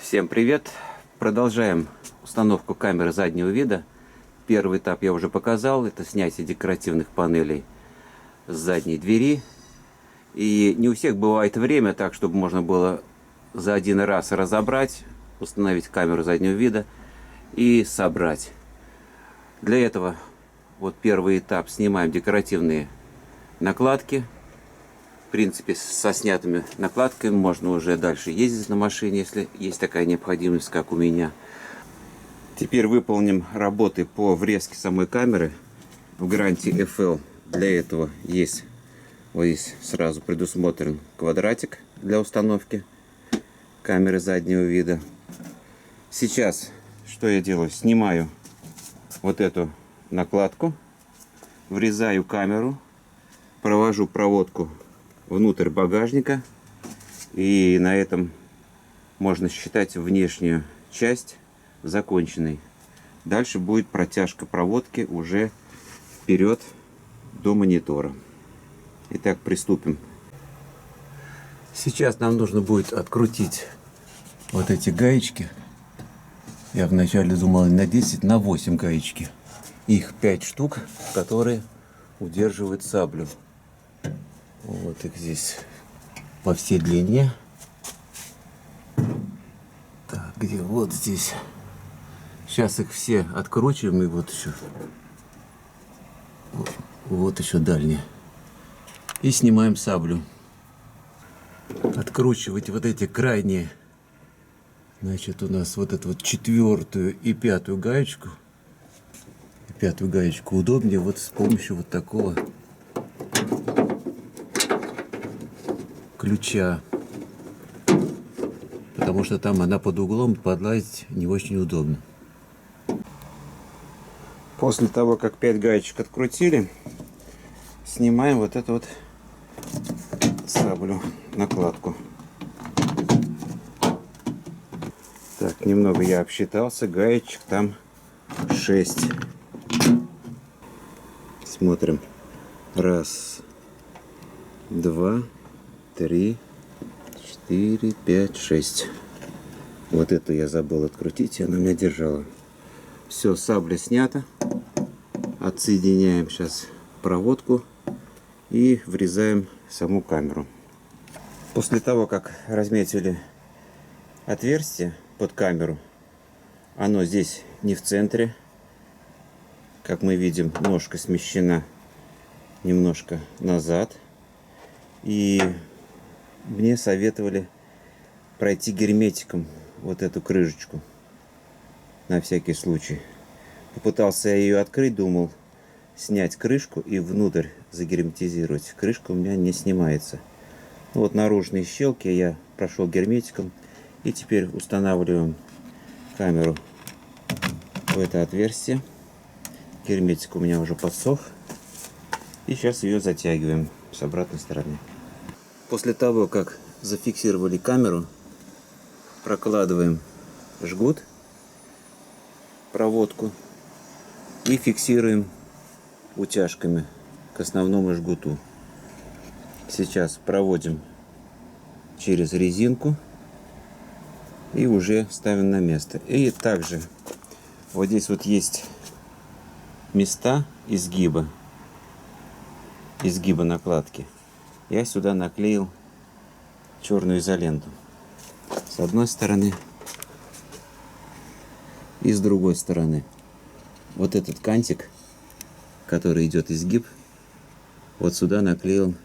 Всем привет! Продолжаем установку камеры заднего вида. Первый этап я уже показал. Это снятие декоративных панелей с задней двери. И не у всех бывает время так, чтобы можно было за один раз разобрать, установить камеру заднего вида и собрать. Для этого вот первый этап: снимаем декоративные накладки. В принципе, со снятыми накладками можно уже дальше ездить на машине, если есть такая необходимость, как у меня. Теперь выполним работы по врезке самой камеры в гарантии FL. Для этого есть вот здесь сразу предусмотрен квадратик для установки камеры заднего вида. Сейчас что я делаю? Снимаю вот эту накладку, врезаю камеру, провожу проводку внутрь багажника, и на этом можно считать внешнюю часть законченной. Дальше будет протяжка проводки уже вперед до монитора. Итак, приступим. Сейчас нам нужно будет открутить вот эти гаечки. Я вначале думал на 10, на 8 гаечки. Их 5 штук, которые удерживают саблю. Вот их здесь по всей длине. Так, где? Вот здесь. Сейчас их все откручиваем, и вот еще. Вот еще дальние. И снимаем саблю. Откручивать вот эти крайние. Значит, у нас вот эту вот 4-ю и 5-ю гаечку. И 5-ю гаечку удобнее вот с помощью вот такого ключа, потому что там она под углом, подлазить не очень удобно. После того, как 5 гаечек открутили, снимаем вот эту вот саблю, накладку. Так, немного я обсчитался, гаечек там 6. Смотрим. 1, 2, 3, 4, 5, 6. Вот эту я забыл открутить, и она меня держала. Все, сабля снята. Отсоединяем сейчас проводку и врезаем саму камеру. После того, как разметили отверстие под камеру, оно здесь не в центре. Как мы видим, ножка смещена немножко назад. И мне советовали пройти герметиком вот эту крышечку на всякий случай. Попытался я ее открыть, думал снять крышку и внутрь загерметизировать. Крышка у меня не снимается. Вот наружные щелки я прошел герметиком. И теперь устанавливаем камеру в это отверстие. Герметик у меня уже подсох. И сейчас ее затягиваем с обратной стороны. После того, как зафиксировали камеру, прокладываем жгут, проводку и фиксируем утяжками к основному жгуту. Сейчас проводим через резинку и уже ставим на место. И также вот здесь вот есть места изгиба накладки. Я сюда наклеил черную изоленту с одной стороны и с другой стороны. Вот этот кантик, который идет изгиб, вот сюда наклеил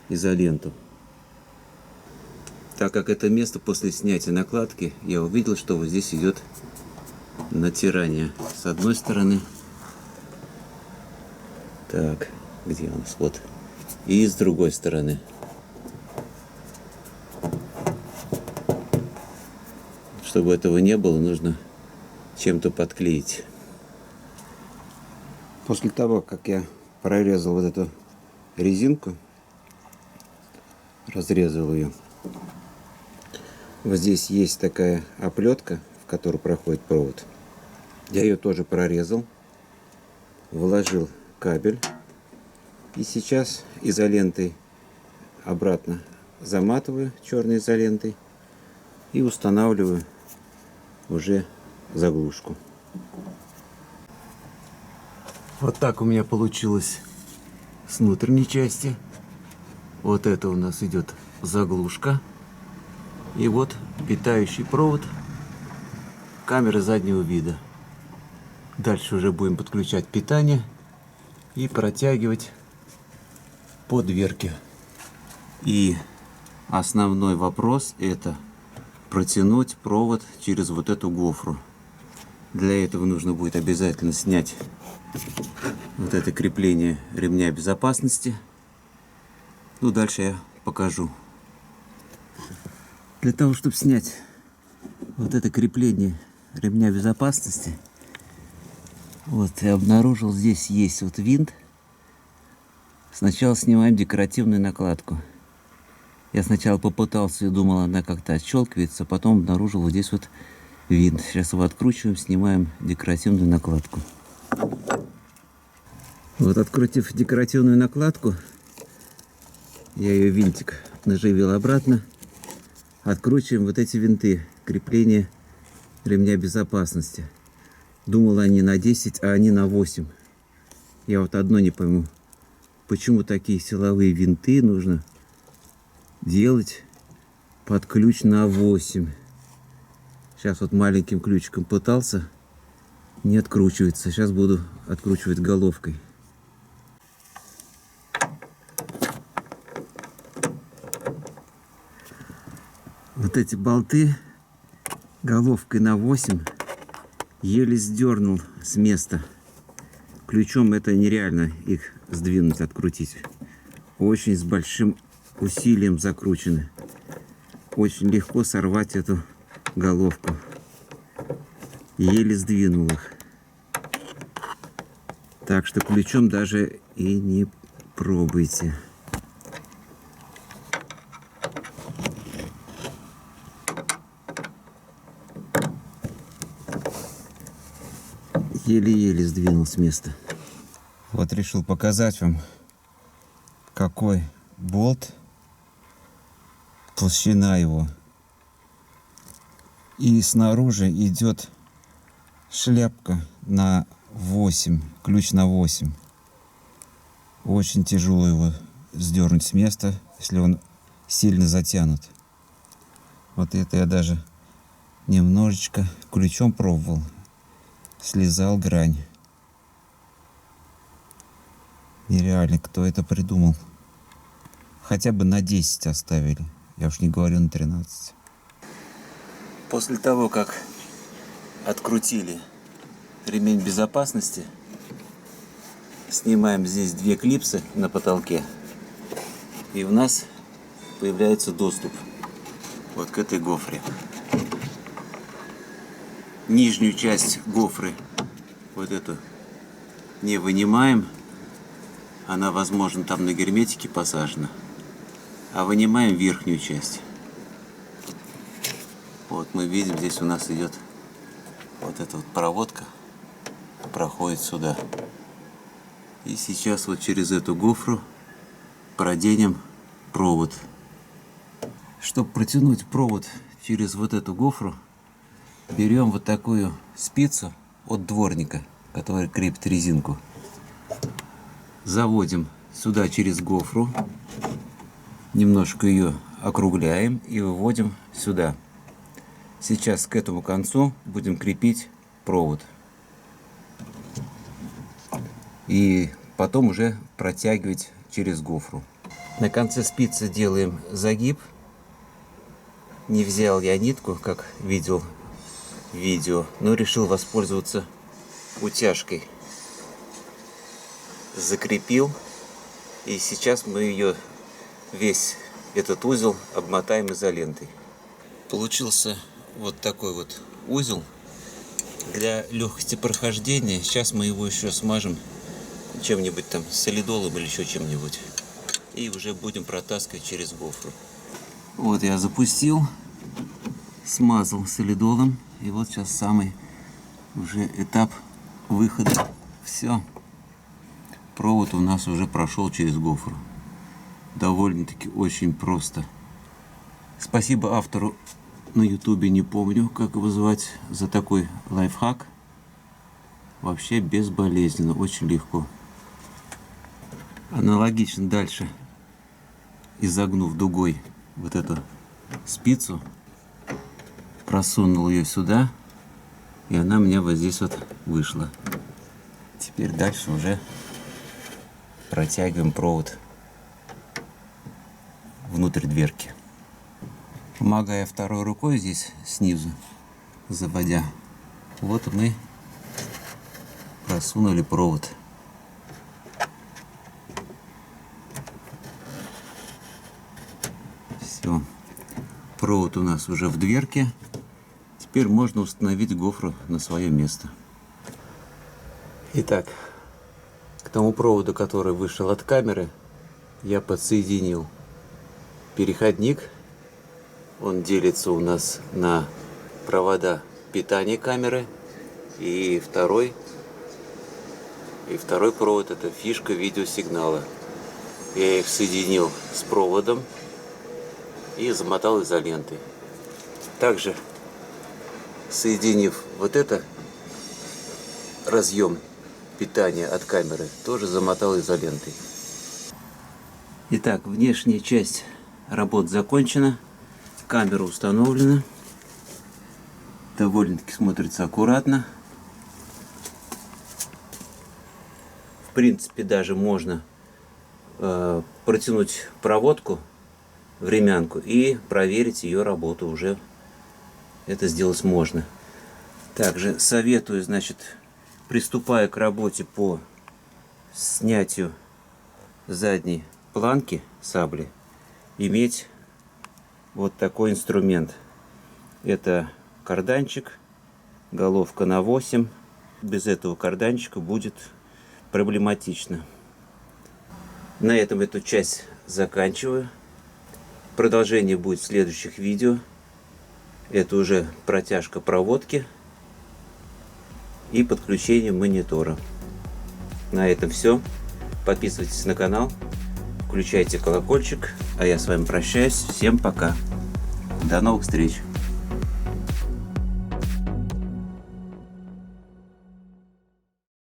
изоленту. Так как это место после снятия накладки, я увидел, что вот здесь идет натирание с одной стороны. Так, где у нас? Вот. И с другой стороны. Чтобы этого не было, нужно чем-то подклеить. После того, как я прорезал вот эту резинку, разрезал ее, вот здесь есть такая оплетка, в которую проходит провод. Я ее тоже прорезал, вложил кабель. И сейчас изолентой обратно заматываю черной изолентой и устанавливаю уже заглушку. Вот так у меня получилось с внутренней части. Вот это у нас идет заглушка. И вот питающий провод камеры заднего вида. Дальше уже будем подключать питание и протягивать по дверке. И основной вопрос это протянуть провод через вот эту гофру. Для этого нужно будет обязательно снять вот это крепление ремня безопасности. Ну, дальше я покажу. Для того, чтобы снять вот это крепление ремня безопасности, вот я обнаружил, здесь есть вот винт. Сначала снимаем декоративную накладку. Я сначала попытался и думал, она как-то отщелкивается, потом обнаружил вот здесь вот винт. Сейчас его откручиваем, снимаем декоративную накладку. Вот, открутив декоративную накладку, я ее винтик наживил обратно. Откручиваем вот эти винты крепления ремня безопасности. Думал, они на 10, а они на 8. Я вот одно не пойму, почему такие силовые винты нужно делать под ключ на 8. Сейчас вот маленьким ключиком пытался, не откручивается. Сейчас буду откручивать головкой. Вот эти болты головкой на 8 еле сдернул с места. Ключом это нереально их сдвинуть, открутить. Очень с большим усилием закручены. Очень легко сорвать эту головку. Еле сдвинул их. Так что ключом даже и не пробуйте. Еле-еле сдвинул с места. Вот решил показать вам, какой болт, толщина его. И снаружи идет шляпка на 8, ключ на 8. Очень тяжело его сдернуть с места, если он сильно затянут. Вот это я даже немножечко ключом пробовал. Слезал грань. Нереально, кто это придумал. Хотя бы на 10 оставили. Я уж не говорю на 13. После того, как открутили ремень безопасности, снимаем здесь 2 клипсы на потолке. И у нас появляется доступ вот к этой гофре. Нижнюю часть гофры, вот эту, не вынимаем. Она, возможно, там на герметике посажена. А вынимаем верхнюю часть. Вот мы видим, здесь у нас идет вот эта вот проводка, проходит сюда. И сейчас вот через эту гофру проденем провод. Чтобы протянуть провод через вот эту гофру, берем вот такую спицу от дворника, которая крепит резинку. Заводим сюда через гофру, немножко ее округляем и выводим сюда. Сейчас к этому концу будем крепить провод. И потом уже протягивать через гофру. На конце спицы делаем загиб. Не взял я нитку, как видел в видео, но решил воспользоваться утяжкой. Закрепил. И сейчас мы ее, весь этот узел, обмотаем изолентой. Получился вот такой вот узел. Для легкости прохождения сейчас мы его еще смажем чем-нибудь там, солидолом или еще чем-нибудь. И уже будем протаскивать через гофру. Вот я запустил, смазал солидолом. И вот сейчас самый уже этап выхода. Все. Провод у нас уже прошел через гофру. Довольно-таки очень просто. Спасибо автору на ютубе, не помню, как его звать, за такой лайфхак. Вообще безболезненно, очень легко. Аналогично дальше, изогнув дугой вот эту спицу, просунул ее сюда, и она у меня вот здесь вот вышла. Теперь дальше уже протягиваем провод внутрь дверки. Помогая второй рукой здесь снизу, заводя, вот мы просунули провод. Все, провод у нас уже в дверке. Теперь можно установить гофру на свое место. Итак, к тому проводу, который вышел от камеры, я подсоединил переходник. Он делится у нас на провода питания камеры и второй провод — это фишка видеосигнала. Я их соединил с проводом и замотал изолентой. Также, соединив вот это разъем питания от камеры, тоже замотал изолентой. Итак, внешняя часть работ закончена. Камера установлена. Довольно-таки смотрится аккуратно. В принципе, даже можно протянуть проводку, времянку, и проверить ее работу уже. Это сделать можно. Также советую, значит, приступая к работе по снятию задней планки сабли, иметь вот такой инструмент. Это карданчик, головка на 8. Без этого карданчика будет проблематично. На этом эту часть заканчиваю. Продолжение будет в следующих видео. Это уже протяжка проводки и подключение монитора. На этом все. Подписывайтесь на канал, включайте колокольчик, а я с вами прощаюсь. Всем пока. До новых встреч.